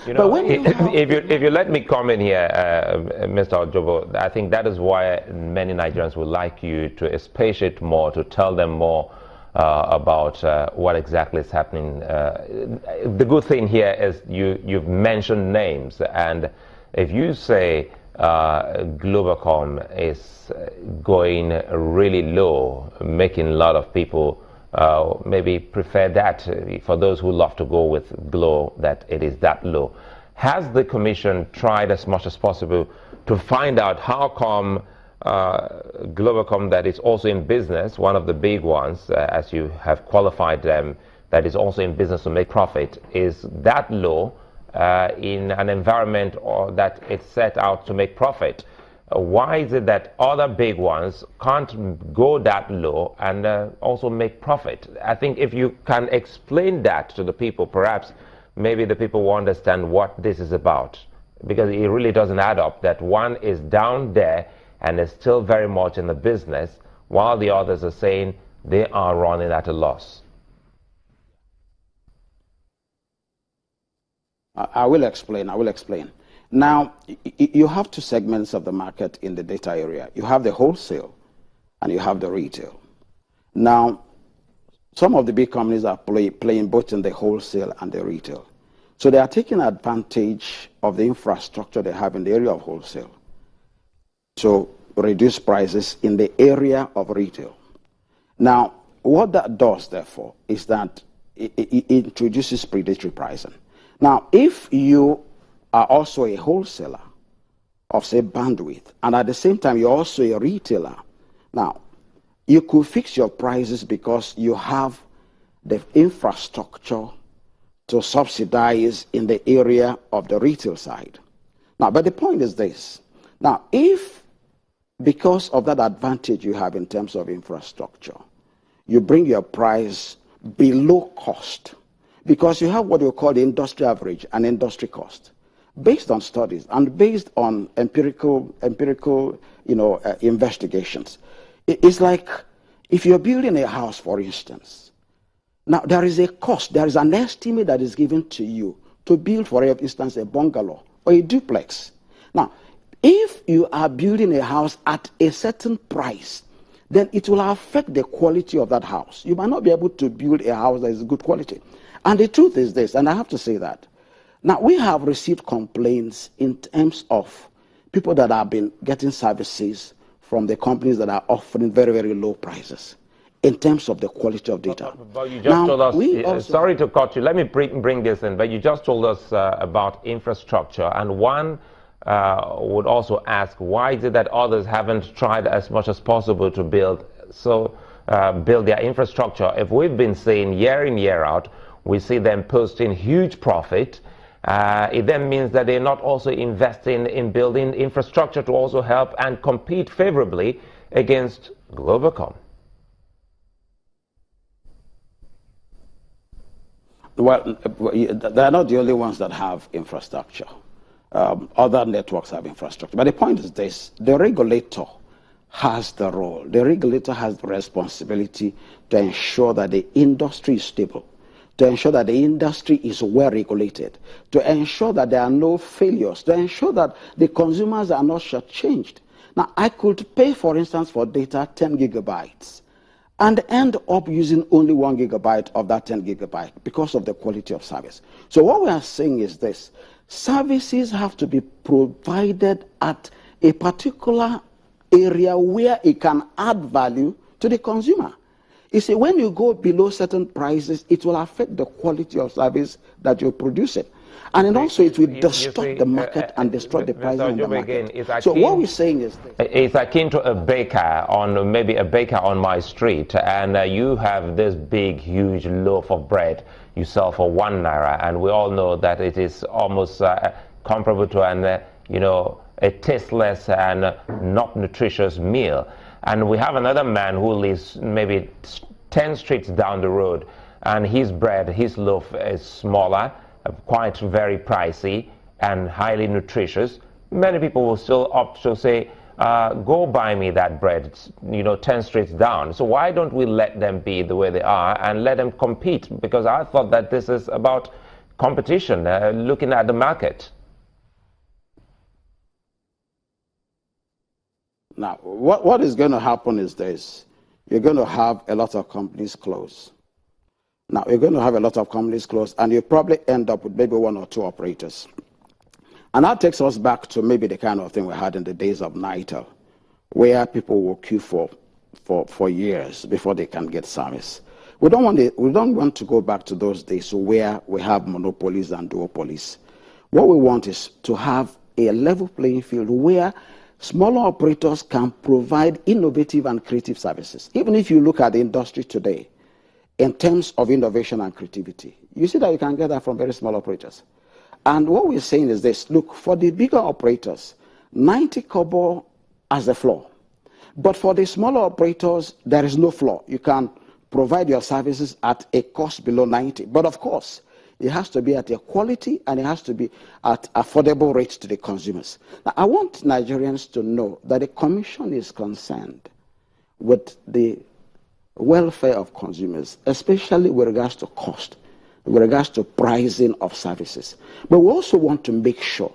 You know, But when if you let me comment here, Mr. Ojobo, I think that is why many Nigerians would like you to expatiate more, to tell them more about what exactly is happening. The good thing here is you've mentioned names, and if you say Globacom is going really low, making a lot of people maybe prefer that, for those who love to go with Glo, that it is that low. Has the Commission tried as much as possible to find out how come Globacom, that is also in business, one of the big ones, as you have qualified them, that is also in business to make profit, is that low in an environment that it's set out to make profit? Why is it that other big ones can't go that low and also make profit? I think if you can explain that to the people, perhaps maybe the people will understand what this is about, because it really doesn't add up that one is down there and is still very much in the business, while the others are saying they are running at a loss. I will explain. Now, you have two segments of the market in the data area. You have the wholesale and you have the retail. Now, some of the big companies are playing both in the wholesale and the retail. So they are taking advantage of the infrastructure they have in the area of wholesale to reduce prices in the area of retail. Now, what that does, therefore, is that it introduces predatory pricing. Now, if you are also a wholesaler of, say, bandwidth, and at the same time you're also a retailer, now, you could fix your prices because you have the infrastructure to subsidize in the area of the retail side. Now, but the point is this. Now, if because of that advantage you have in terms of infrastructure, you bring your price below cost, because you have what we call the industry average and industry cost, based on studies and based on empirical investigations. It's like if you're building a house, for instance. Now, there is a cost, there is an estimate that is given to you to build, for instance, a bungalow or a duplex. Now, if you are building a house at a certain price, then it will affect the quality of that house. You might not be able to build a house that is good quality. And the truth is this, and I have to say that. Now, we have received complaints in terms of people that have been getting services from the companies that are offering very, very low prices in terms of the quality of data. But you just told us, sorry to cut you, let me bring this in, but you just told us about infrastructure, and one would also ask, why is it that others haven't tried as much as possible to build their infrastructure? If we've been saying year in, year out, we see them posting huge profit, it then means that they're not also investing in building infrastructure to also help and compete favorably against Globacom. Well, they're not the only ones that have infrastructure. Other networks have infrastructure. But the point is this, the regulator has the role. The regulator has the responsibility to ensure that the industry is stable, to ensure that the industry is well regulated, to ensure that there are no failures, to ensure that the consumers are not shortchanged. Now, I could pay, for instance, for data 10 gigabytes and end up using only 1 gigabyte of that 10 gigabyte because of the quality of service. So what we are saying is this: services have to be provided at a particular area where it can add value to the consumer. You see, when you go below certain prices, it will affect the quality of service that you're producing. And then also it will distort the market and destroy the price in the market. So what we're saying is this. It's akin to a baker on my street, and you have this big, huge loaf of bread you sell for ₦1, and we all know that it is almost comparable to a tasteless and not nutritious meal. And we have another man who lives maybe 10 streets down the road, and his bread, his loaf is smaller, quite very pricey and highly nutritious. Many people will still opt to say, go buy me that bread, 10 streets down. So why don't we let them be the way they are and let them compete? Because I thought that this is about competition, looking at the market? Now, what is going to happen is this. You're going to have a lot of companies close. Now, you're going to have a lot of companies close, and you probably end up with maybe one or two operators. And that takes us back to maybe the kind of thing we had in the days of NITEL, where people will queue for years before they can get service. We don't want to go back to those days where we have monopolies and duopolies. What we want is to have a level playing field where smaller operators can provide innovative and creative services. Even if you look at the industry today, in terms of innovation and creativity, you see that you can get that from very small operators. And what we're saying is this: look, for the bigger operators, 90 kobo as the floor. But for the smaller operators, there is no floor. You can provide your services at a cost below 90. But of course, it has to be at a quality, and it has to be at affordable rates to the consumers. Now, I want Nigerians to know that the Commission is concerned with the welfare of consumers, especially with regards to cost, with regards to pricing of services. But we also want to make sure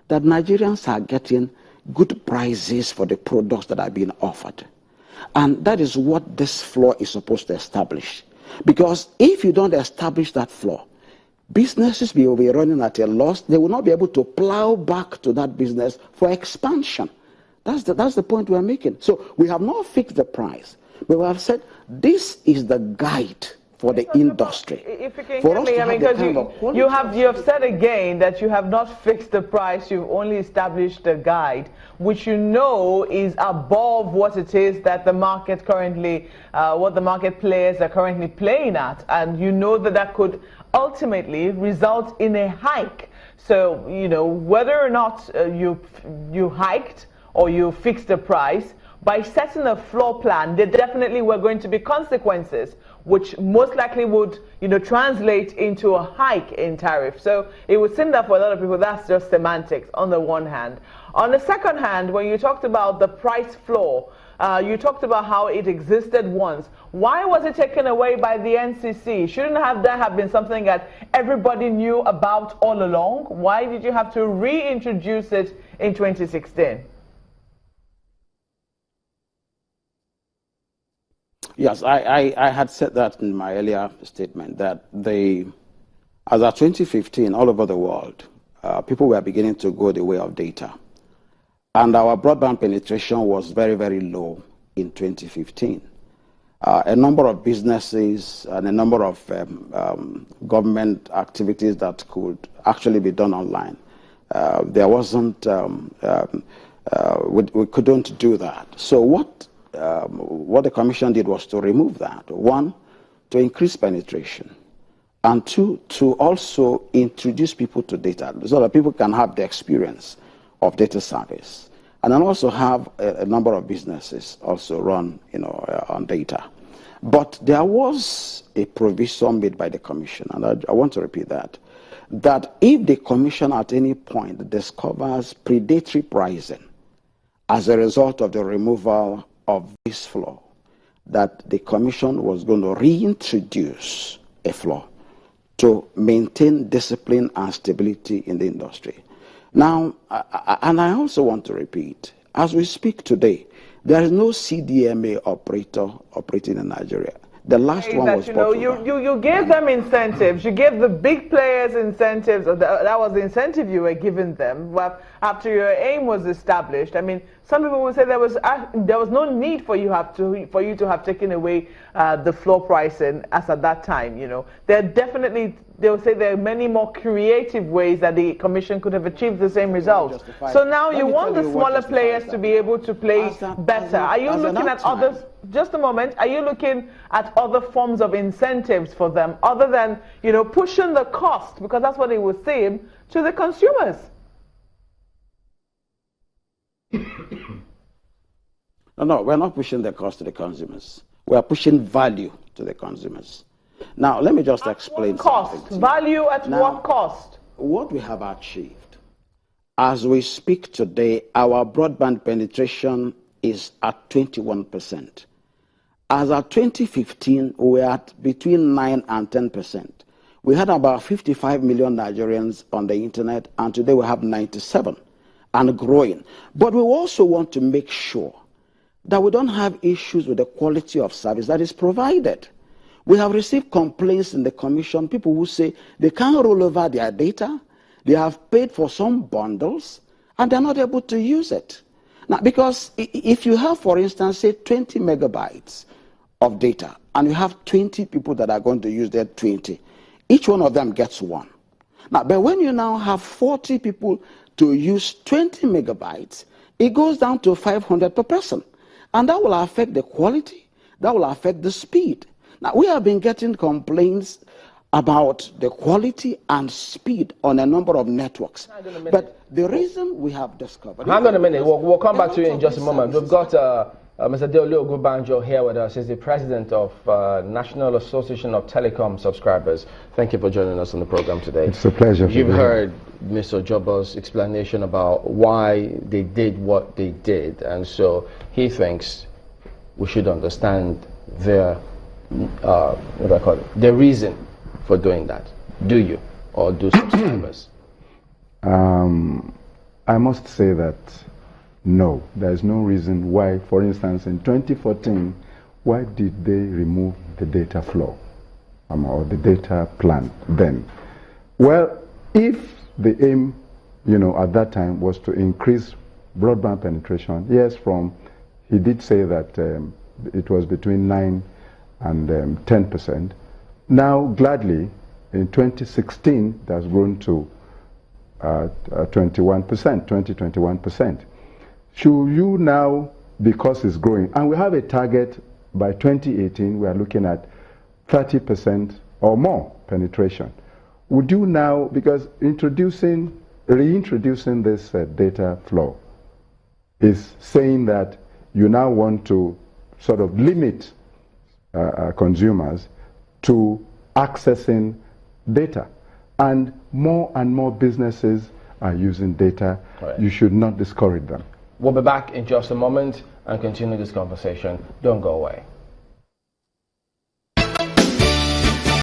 that Nigerians are getting good prices for the products that are being offered. And that is what this floor is supposed to establish. Because if you don't establish that floor, businesses will be running at a loss. They will not be able to plow back to that business for expansion. That's the point we are making. So we have not fixed the price, but we have said this is the guide for the industry. If you can get me, I mean, because you have said again that you have not fixed the price, you've only established a guide, which you know is above what it is that the market currently, what the market players are currently playing at, and you know that that could ultimately result in a hike. So, you know, whether or not you hiked or you fixed the price, by setting a floor plan, there definitely were going to be consequences, which most likely would, you know, translate into a hike in tariff. So it would seem that for a lot of people, that's just semantics on the one hand. On the second hand, when you talked about the price floor, you talked about how it existed once. Why was it taken away by the NCC? Shouldn't that have been something that everybody knew about all along? Why did you have to reintroduce it in 2016? Yes, I had said that in my earlier statement, that as of 2015, all over the world, people were beginning to go the way of data. And our broadband penetration was very, very low in 2015. A number of businesses and a number of government activities that could actually be done online. There wasn't, we couldn't do that. So what the Commission did was to remove that. One, to increase penetration. And two, to also introduce people to data so that people can have the experience of data service. And then also have a number of businesses also run, you know, on data. But there was a provision made by the Commission, and I want to repeat that if the Commission at any point discovers predatory pricing as a result of the removal of this floor, that the Commission was going to reintroduce a floor to maintain discipline and stability in the industry. Now, and I also want to repeat, as we speak today, there is no CDMA operator operating in Nigeria. The last one was you gave them incentives. You gave the big players incentives. That was the incentive you were giving them. Well, after your aim was established, I mean, some people would say there was no need for you to have taken away the floor pricing as at that time. You know, they will say there are many more creative ways that the Commission could have achieved the same results. So now you want the smaller players to be able to play better. Are you looking at others? Just a moment. Are you looking at other forms of incentives for them other than, you know, pushing the cost, because that's what it would seem, to the consumers? No, we're not pushing the cost to the consumers. We are pushing value to the consumers. Now, let me just explain something. Value at what cost? What we have achieved, as we speak today, our broadband penetration is at 21%. As of 2015, we are at between 9 and 10%. we had about 55 million Nigerians on the internet, and today we have 97 and growing. But we also want to make sure that we don't have issues with the quality of service that is provided. We have received complaints in the commission, people who say they can't roll over their data, they have paid for some bundles, and they're not able to use it. Now, because if you have, for instance, say 20 megabytes of data, and you have 20 people that are going to use that 20, each one of them gets one. Now, but when you now have 40 people to use 20 megabytes, it goes down to 500 per person. And that will affect the quality, that will affect the speed. Now, we have been getting complaints about the quality and speed on a number of networks. But the reason we have discovered... Hang on a minute, we'll come back to you in just a moment. We've got Mr. Deolu Ogunbanjo here with us. He's the president of National Association of Telecom Subscribers. Thank you for joining us on the program today. It's a pleasure. You've heard Mr. Ojobo's explanation about why they did what they did, and so he thinks we should understand their the reason for doing that. Do you, or do subscribers? I must say that no, there is no reason why. For instance, in 2014, why did they remove the data flow or the data plan then? Well, if the aim, at that time was to increase broadband penetration, yes, he did say that it was between 9 and 10%. Now, gladly, in 2016, it has grown to 21%. Should you now, because it's growing, and we have a target by 2018, we are looking at 30% or more penetration. Would you now, because reintroducing this data flow is saying that you now want to sort of limit consumers to accessing data, and more businesses are using data. Right. You should not discourage them. We'll be back in just a moment and continue this conversation. Don't go away.